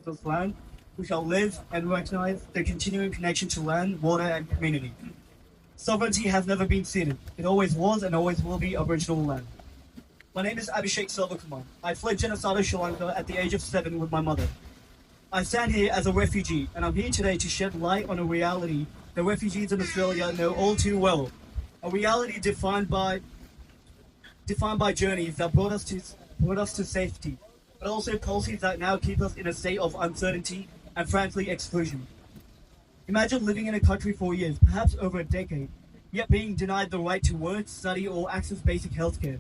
this land, we shall live and recognize the continuing connection to land, water, and community. Sovereignty has never been ceded. It always was and always will be Aboriginal land. My name is Abishek Selvakumar. I fled genocide of Sri Lanka at the age of 7 with my mother. I stand here as a refugee, and I'm here today to shed light on a reality that refugees in Australia know all too well. A reality defined by journeys that brought us to safety, but also policies that now keep us in a state of uncertainty and frankly exclusion. Imagine living in a country for years, perhaps over a decade, yet being denied the right to work, study, or access basic healthcare.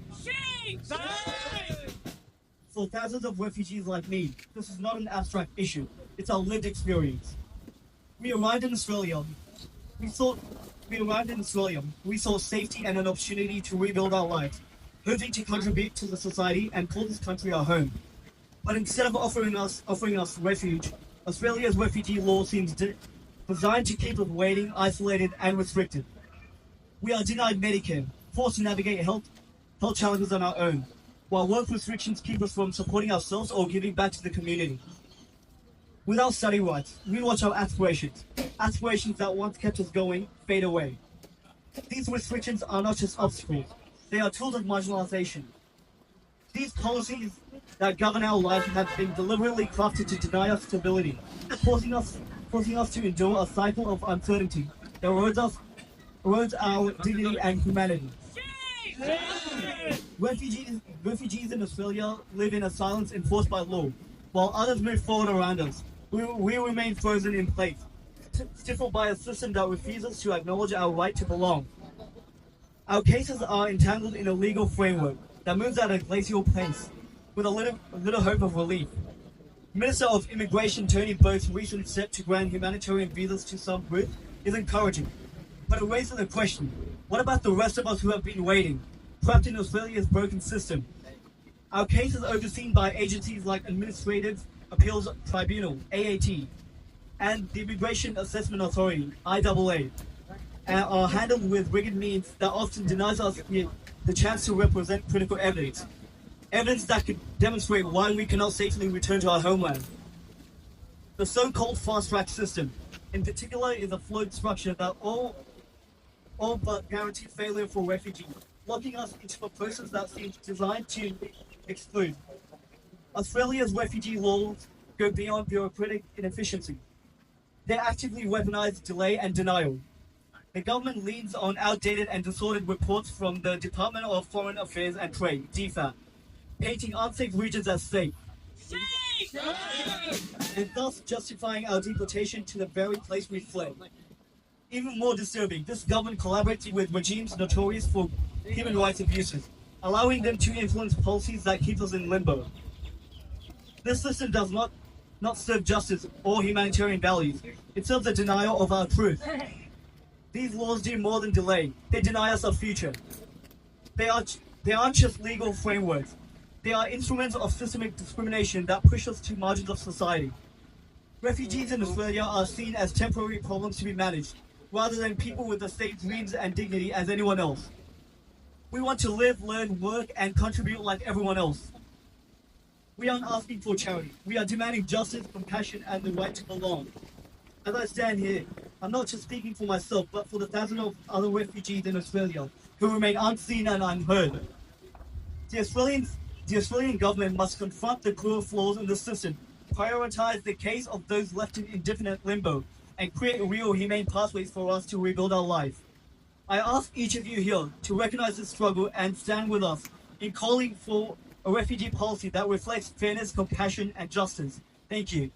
For thousands of refugees like me, this is not an abstract issue, it's our lived experience. We arrived in Australia. We saw safety and an opportunity to rebuild our lives, hoping to contribute to the society and call this country our home. But instead of offering us refuge, Australia's refugee law seems designed to keep us waiting, isolated, and restricted. We are denied Medicare, forced to navigate health challenges on our own, while work restrictions keep us from supporting ourselves or giving back to the community. Without study rights, we watch our aspirations that once kept us going, fade away. These restrictions are not just obstacles, they are tools of marginalization. These policies that govern our lives have been deliberately crafted to deny us stability, forcing us to endure a cycle of uncertainty that erodes our dignity and humanity. Refugees in Australia live in a silence enforced by law, while others move forward around us. We remain frozen in place, stifled by a system that refuses to acknowledge our right to belong. Our cases are entangled in a legal framework that moves at a glacial pace, with a little hope of relief. Minister of Immigration Tony Boat's recent step to grant humanitarian visas to some groups is encouraging, but it raises a question: what about the rest of us who have been waiting, trapped in Australia's broken system? Our cases overseen by agencies like Administrative Appeals Tribunal, AAT, and the Immigration Assessment Authority, IAA, are handled with rigid means that often denies us the chance to represent critical evidence that could demonstrate why we cannot safely return to our homeland. The so-called fast-track system, in particular, is a flawed structure that all but guarantees failure for refugees, locking us into a process that seems designed to exclude. Australia's refugee laws go beyond bureaucratic inefficiency. They actively weaponize delay and denial. The government leans on outdated and distorted reports from the Department of Foreign Affairs and Trade, DFAT, painting unsafe regions as safe, and thus justifying our deportation to the very place we fled. Even more disturbing, this government collaborates with regimes notorious for human rights abuses, allowing them to influence policies that keep us in limbo. This system does not serve justice or humanitarian values. It serves the denial of our truth. These laws do more than delay. They deny us our future. They aren't just legal frameworks. They are instruments of systemic discrimination that push us to margins of society. Refugees in Australia are seen as temporary problems to be managed, rather than people with the same dreams and dignity as anyone else. We want to live, learn, work, and contribute like everyone else. We aren't asking for charity. We are demanding justice, compassion, and the right to belong. As I stand here, I'm not just speaking for myself, but for the thousands of other refugees in Australia who remain unseen and unheard. The Australian government must confront the cruel flaws in the system, prioritize the case of those left in indefinite limbo, and create real humane pathways for us to rebuild our life. I ask each of you here to recognize this struggle and stand with us in calling for a refugee policy that reflects fairness, compassion, and justice. Thank you.